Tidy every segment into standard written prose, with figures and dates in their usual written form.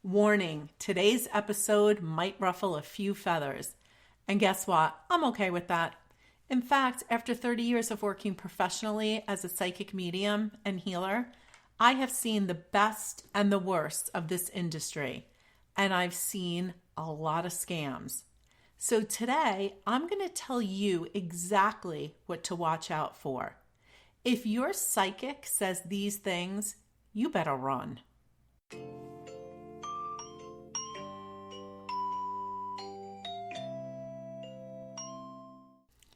Warning, today's episode might ruffle a few feathers. And guess what? I'm okay with that. In fact, after 30 years of working professionally as a psychic medium and healer, I have seen the best and the worst of this industry. And I've seen a lot of scams. So today, I'm going to tell you exactly what to watch out for. If your psychic says these things, you better run.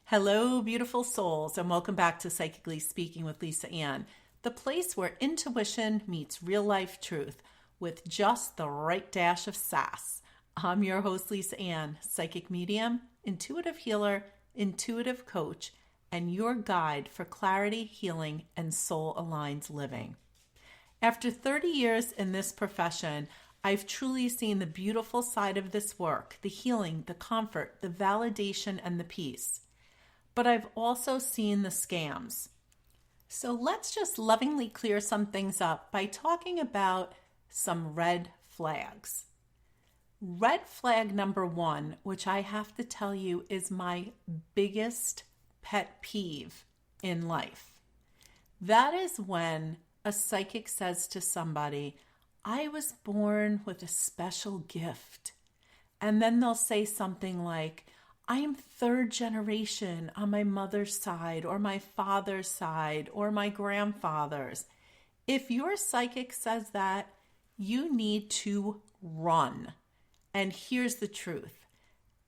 Hello, beautiful souls, and welcome back to Psychically Speaking with Lisa Ann, the place where intuition meets real-life truth with just the right dash of sass. I'm your host, Lisa Ann, psychic medium, intuitive healer, intuitive coach, and your guide for clarity, healing, and soul-aligned living. After 30 years in this profession, I've truly seen the beautiful side of this work, the healing, the comfort, the validation, and the peace. But I've also seen the scams. So let's just lovingly clear some things up by talking about some red flags. Red flag number one, which I have to tell you is my biggest pet peeve in life. That is when a psychic says to somebody, I was born with a special gift. And then they'll say something like, I am third generation on my mother's side or my father's side or my grandfather's. If your psychic says that, you need to run. And here's the truth.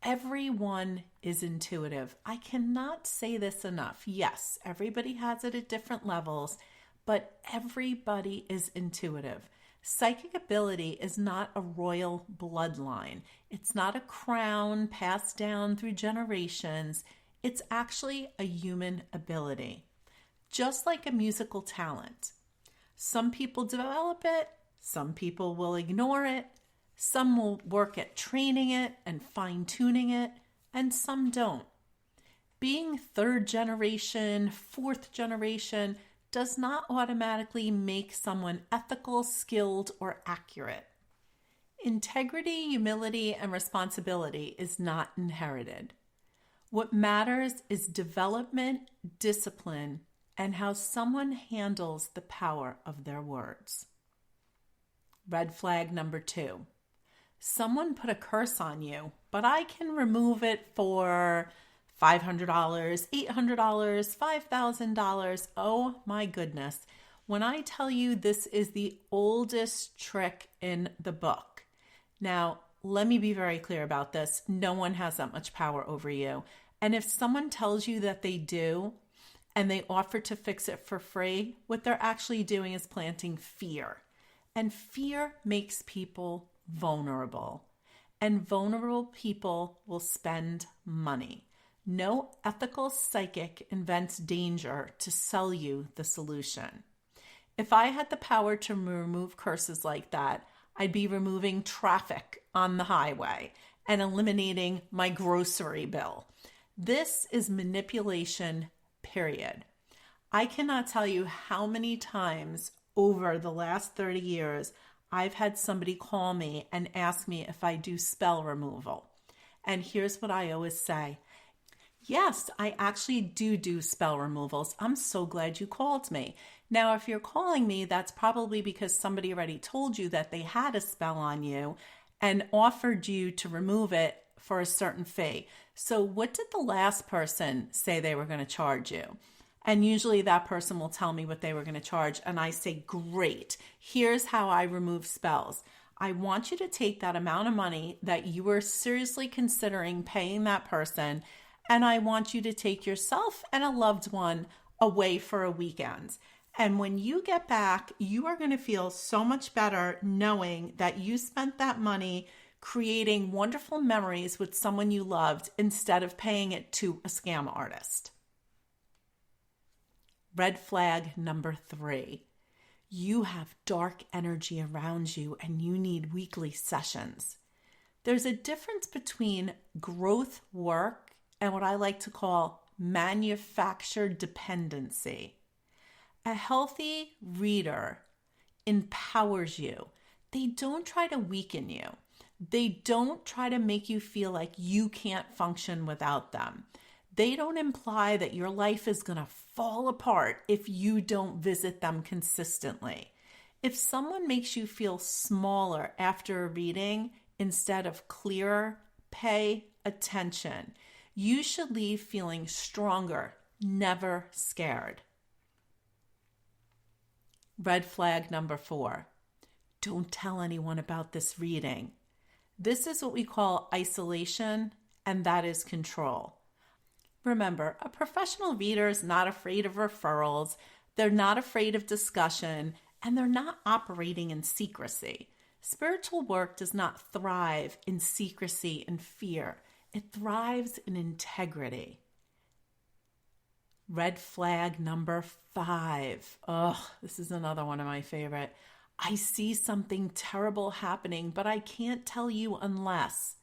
Everyone is intuitive. I cannot say this enough. Yes, everybody has it at different levels, but everybody is intuitive. Psychic ability is not a royal bloodline. It's not a crown passed down through generations. It's actually a human ability, just like a musical talent. Some people develop it, some people will ignore it, some will work at training it and fine-tuning it, and some don't. Being third generation, fourth generation, does not automatically make someone ethical, skilled, or accurate. Integrity, humility, and responsibility is not inherited. What matters is development, discipline, and how someone handles the power of their words. Red flag number two. Someone put a curse on you, but I can remove it for $500, $800, $5,000. Oh my goodness. When I tell you this is the oldest trick in the book. Now, let me be very clear about this. No one has that much power over you. And if someone tells you that they do, and they offer to fix it for free, what they're actually doing is planting fear. And fear makes people vulnerable. And vulnerable people will spend money. No ethical psychic invents danger to sell you the solution. If I had the power to remove curses like that, I'd be removing traffic on the highway and eliminating my grocery bill. This is manipulation, period. I cannot tell you how many times over the last 30 years I've had somebody call me and ask me if I do spell removal. And here's what I always say. Yes, I actually do spell removals. I'm so glad you called me. Now, if you're calling me, that's probably because somebody already told you that they had a spell on you and offered you to remove it for a certain fee. So what did the last person say they were going to charge you? And usually that person will tell me what they were going to charge. And I say, great, here's how I remove spells. I want you to take that amount of money that you were seriously considering paying that person, and I want you to take yourself and a loved one away for a weekend. And when you get back, you are going to feel so much better knowing that you spent that money creating wonderful memories with someone you loved instead of paying it to a scam artist. Red flag number three. You have dark energy around you and you need weekly sessions. There's a difference between growth work and what I like to call manufactured dependency. A healthy reader empowers you. they don't try to weaken you. They don't try to make you feel like you can't function without them. They don't imply that your life is going to fall apart if you don't visit them consistently. If someone makes you feel smaller after a reading instead of clearer, pay attention. You should leave feeling stronger, never scared. Red flag number 4. Don't tell anyone about this reading. This is what we call isolation, and that is control. Remember, a professional reader is not afraid of referrals, they're not afraid of discussion, and they're not operating in secrecy. Spiritual work does not thrive in secrecy and fear. It thrives in integrity. Red flag number 5. Oh, this is another one of my favorite. I see something terrible happening, but I can't tell you unless.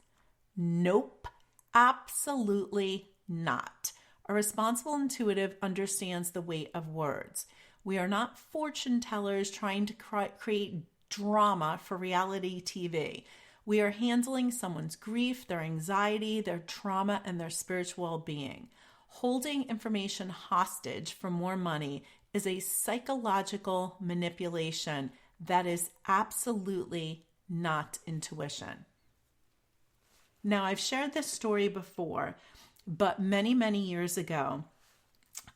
Nope, absolutely not. A responsible intuitive understands the weight of words. We are not fortune tellers trying to create drama for reality TV. We are handling someone's grief, their anxiety, their trauma, and their spiritual well-being. Holding information hostage for more money is a psychological manipulation that is absolutely not intuition. Now, I've shared this story before, but many, many years ago,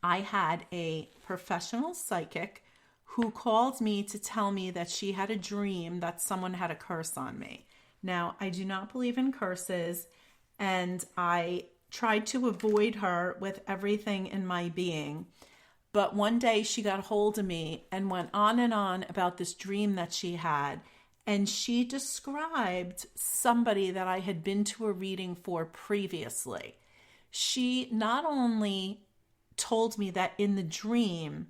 I had a professional psychic who called me to tell me that she had a dream that someone had a curse on me. Now, I do not believe in curses, and I tried to avoid her with everything in my being. But one day she got hold of me and went on and on about this dream that she had. And she described somebody that I had been to a reading for previously. She not only told me that in the dream,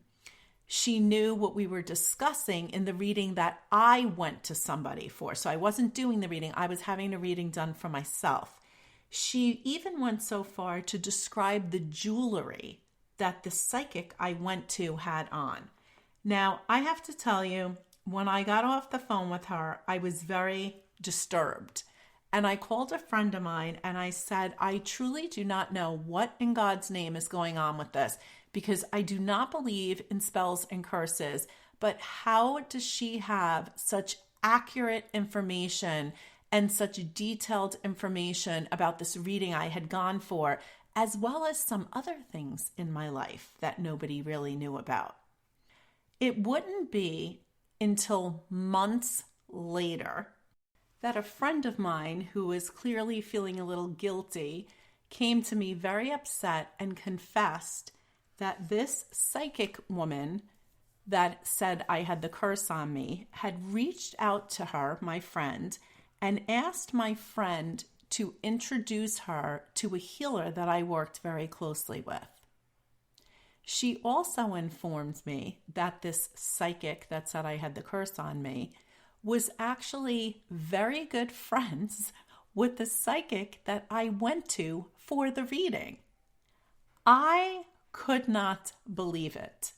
she knew what we were discussing in the reading that I went to somebody for. So I wasn't doing the reading. I was having a reading done for myself. She even went so far to describe the jewelry that the psychic I went to had on. Now, I have to tell you, when I got off the phone with her, I was very disturbed. And I called a friend of mine and I said, I truly do not know what in God's name is going on with this, because I do not believe in spells and curses, but how does she have such accurate information and such detailed information about this reading I had gone for, as well as some other things in my life that nobody really knew about? It wouldn't be until months later that a friend of mine who was clearly feeling a little guilty came to me very upset and confessed that this psychic woman that said I had the curse on me had reached out to her, my friend, and asked my friend to introduce her to a healer that I worked very closely with. She also informed me that this psychic that said I had the curse on me was actually very good friends with the psychic that I went to for the reading. I could not believe it.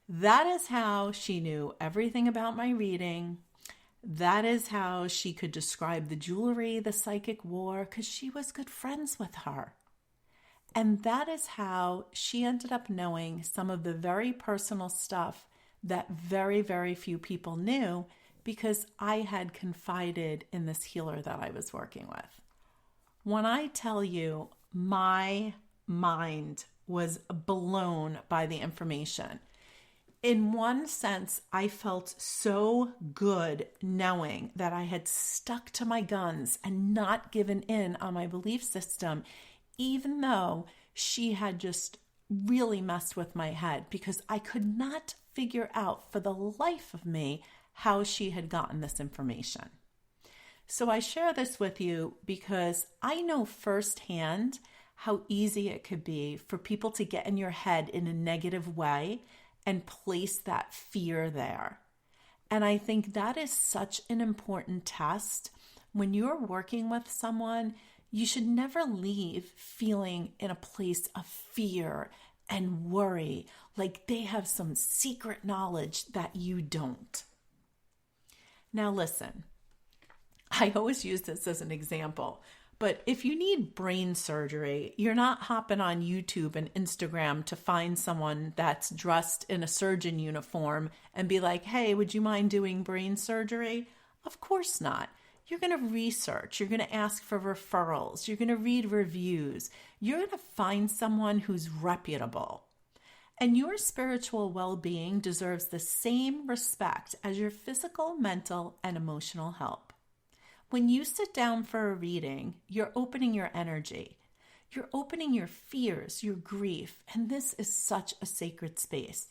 That is how she knew everything about my reading. That is how she could describe the jewelry the psychic wore, because she was good friends with her. And that is how she ended up knowing some of the very personal stuff that very, very few people knew, because I had confided in this healer that I was working with. When I tell you, my mind was blown by the information. In one sense, I felt so good knowing that I had stuck to my guns and not given in on my belief system, even though she had just really messed with my head, because I could not figure out for the life of me how she had gotten this information. So I share this with you because I know firsthand how easy it could be for people to get in your head in a negative way and place that fear there. And I think that is such an important test. When you're working with someone, you should never leave feeling in a place of fear and worry, like they have some secret knowledge that you don't. Now listen, I always use this as an example, but if you need brain surgery, you're not hopping on YouTube and Instagram to find someone that's dressed in a surgeon uniform and be like, hey, would you mind doing brain surgery? Of course not. You're going to research. You're going to ask for referrals. You're going to read reviews. You're going to find someone who's reputable. And your spiritual well-being deserves the same respect as your physical, mental, and emotional health. When you sit down for a reading, you're opening your energy. You're opening your fears, your grief, and this is such a sacred space.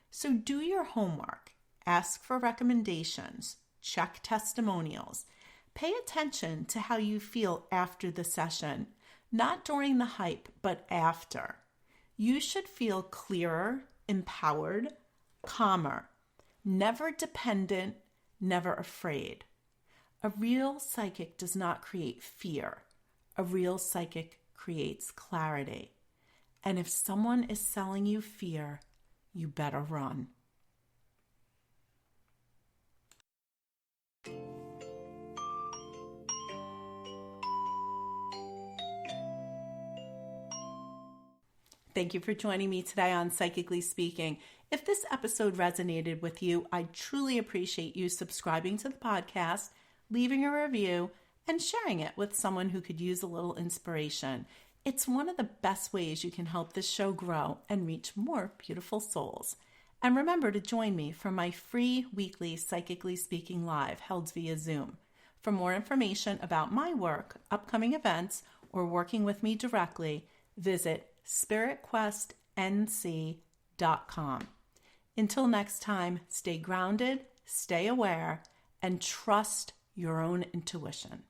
So do your homework. Ask for recommendations. Check testimonials. Pay attention to how you feel after the session, not during the hype, but after. You should feel clearer, empowered, calmer, never dependent, never afraid. A real psychic does not create fear. A real psychic creates clarity. And if someone is selling you fear, you better run. Thank you for joining me today on Psychically Speaking. If this episode resonated with you, I truly appreciate you subscribing to the podcast, leaving a review, and sharing it with someone who could use a little inspiration. It's one of the best ways you can help this show grow and reach more beautiful souls. And remember to join me for my free weekly Psychically Speaking Live held via Zoom. For more information about my work, upcoming events, or working with me directly, visit spiritquestnc.com. Until next time, stay grounded, stay aware, and trust your own intuition.